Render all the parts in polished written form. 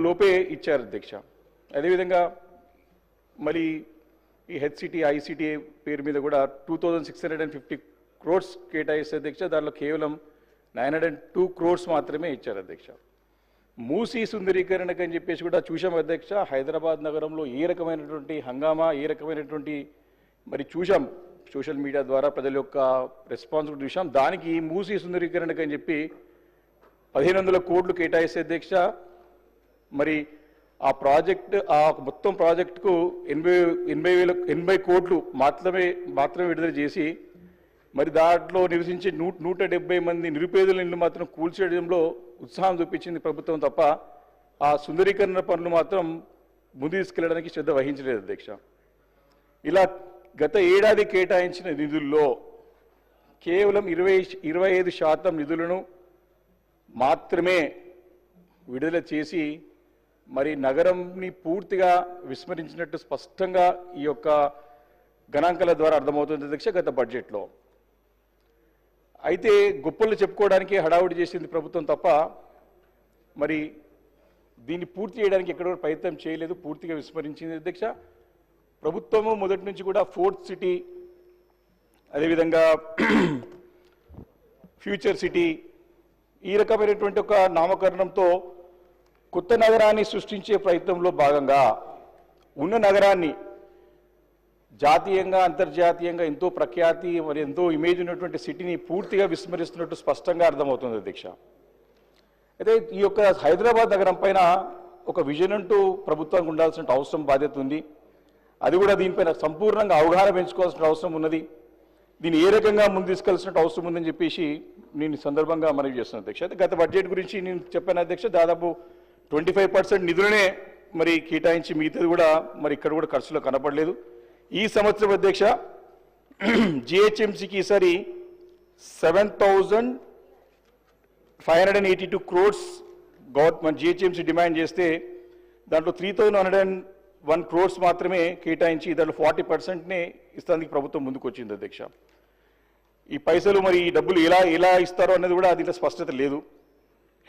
లోపే ఇచ్చారు అధ్యక్ష. అదేవిధంగా మరి ఈ హెచ్సిటీ ఐసిటీ పేరు మీద కూడా 2650 crores కేటాయిస్తే అధ్యక్ష, దానిలో కేవలం 902 crores మాత్రమే ఇచ్చారు అధ్యక్ష. మూసీ సుందరీకరణకు అని చెప్పేసి కూడా చూసాం అధ్యక్ష. హైదరాబాద్ నగరంలో ఏ రకమైనటువంటి హంగామా, ఏ రకమైనటువంటి మరి చూసాం, సోషల్ మీడియా ద్వారా ప్రజల యొక్క రెస్పాన్స్ కూడా చూసాం. దానికి మూసీ సుందరీకరణకు అని చెప్పి 1500 కోట్లు కేటాయిస్తే అధ్యక్ష, మరి ఆ ప్రాజెక్ట్, ఆ మొత్తం ప్రాజెక్టుకు 80 కోట్లు మాత్రమే విడుదల చేసి మరి దాంట్లో నివసించే 170 మంది నిరుపేదల ఇల్లు మాత్రం కూల్చేయడంలో ఉత్సాహం చూపించింది ప్రభుత్వం తప్ప ఆ సుందరీకరణ పనులు మాత్రం ముందు తీసుకెళ్లడానికి శ్రద్ధ వహించలేదు అధ్యక్ష. ఇలా గత ఏడాది కేటాయించిన నిధుల్లో కేవలం 25% నిధులను మాత్రమే విడుదల చేసి మరి నగరంని పూర్తిగా విస్మరించినట్టు స్పష్టంగా ఈ యొక్క గణాంకాల ద్వారా అర్థమవుతుంది అధ్యక్ష గత బడ్జెట్లో. అయితే గొప్పలు చెప్పుకోవడానికి హడావుడి చేసింది ప్రభుత్వం తప్ప మరి దీన్ని పూర్తి చేయడానికి ఎక్కడ కూడా ప్రయత్నం చేయలేదు, పూర్తిగా విస్మరించింది అధ్యక్ష. ప్రభుత్వము మొదటి నుంచి కూడా ఫోర్త్ సిటీ, అదేవిధంగా ఫ్యూచర్ సిటీ, ఈ రకమైనటువంటి ఒక నామకరణంతో కొత్త నగరాన్ని సృష్టించే ప్రయత్నంలో భాగంగా ఉన్న నగరాన్ని జాతీయంగా అంతర్జాతీయంగా ఎంతో ప్రఖ్యాతి మరి ఎంతో ఇమేజ్ ఉన్నటువంటి సిటీని పూర్తిగా విస్మరిస్తున్నట్టు స్పష్టంగా అర్థమవుతుంది అధ్యక్ష. అయితే ఈ యొక్క హైదరాబాద్ నగరం పైన ఒక విజన్ అంటూ ప్రభుత్వానికి ఉండాల్సిన అవసరం, బాధ్యత ఉంది. అది కూడా దీనిపైన సంపూర్ణంగా అవగాహన పెంచుకోవాల్సిన అవసరం ఉన్నది. దీన్ని ఏ రకంగా ముందు తీసుకెళ్లాల్సిన అవసరం ఉందని చెప్పేసి నేను ఈ సందర్భంగా మనవి చేస్తున్నాను అధ్యక్ష. అయితే గత బడ్జెట్ గురించి నేను చెప్పాను అధ్యక్ష, దాదాపు 25% నిధులనే మరి కేటాయించి మిగతాది కూడా మరి ఇక్కడ కూడా ఖర్చులో కనపడలేదు. ఈ సంవత్సరం అధ్యక్ష జిహెచ్ఎంసీకి ఈసారి 7582 crores గవర్నమెంట్ జిహెచ్ఎంసీ డిమాండ్ చేస్తే దాంట్లో 3101 crores మాత్రమే కేటాయించి దాంట్లో 40%నే ఇస్తానికి ప్రభుత్వం ముందుకు వచ్చింది అధ్యక్ష. ఈ పైసలు మరి ఈ డబ్బులు ఎలా ఇస్తారో అనేది కూడా దీంట్లో స్పష్టత లేదు.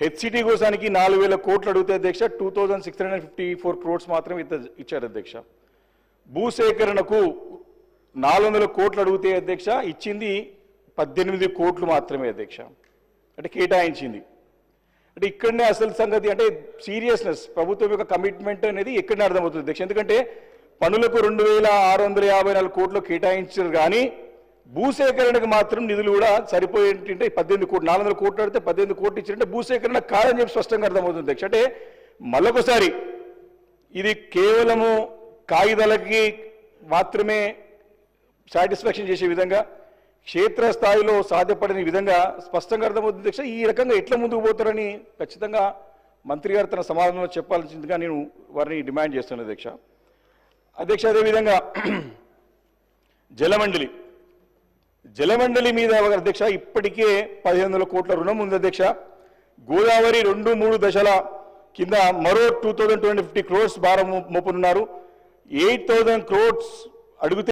హెచ్సిటీ కోసానికి 4000 కోట్లు అడిగితే అధ్యక్ష 2654 crores మాత్రమే ఇచ్చారు అధ్యక్ష. భూసేకరణకు 400 కోట్లు అడిగితే అధ్యక్ష ఇచ్చింది 18 కోట్లు మాత్రమే అధ్యక్ష, అంటే కేటాయించింది. అంటే ఇక్కడనే అసలు సంగతి, అంటే సీరియస్నెస్ ప్రభుత్వం యొక్క కమిట్మెంట్ అనేది ఇక్కడనే అర్థమవుతుంది అధ్యక్ష. ఎందుకంటే పనులకు 2654 కోట్లు కేటాయించారు కానీ భూసేకరణకు మాత్రం నిధులు కూడా సరిపోయేంటే 18 కోట్లు, 400 కోట్లు అడితే 18 కోట్లు ఇచ్చారంటే భూసేకరణ కాదని చెప్పి స్పష్టంగా అర్థమవుతుంది అధ్యక్ష. అంటే మరొకసారి ఇది కేవలము కాగితాలకి మాత్రమే సాటిస్ఫాక్షన్ చేసే విధంగా, క్షేత్రస్థాయిలో సాధ్యపడని విధంగా స్పష్టంగా అర్థమవుతుంది అధ్యక్ష. ఈ రకంగా ఎట్లా ముందుకు పోతారని ఖచ్చితంగా మంత్రి గారు తన సమాధానంలో చెప్పాల్సిందిగా నేను వారిని డిమాండ్ చేస్తున్నాను అధ్యక్ష. అదేవిధంగా జలమండలి మీద అధ్యక్ష ఇప్పటికే 1500 కోట్ల రుణం ఉంది అధ్యక్ష. గోదావరి 2-3 దశల కింద మరో 2250 crores భారం మోపనున్నారు. 8000 crores అడిగితే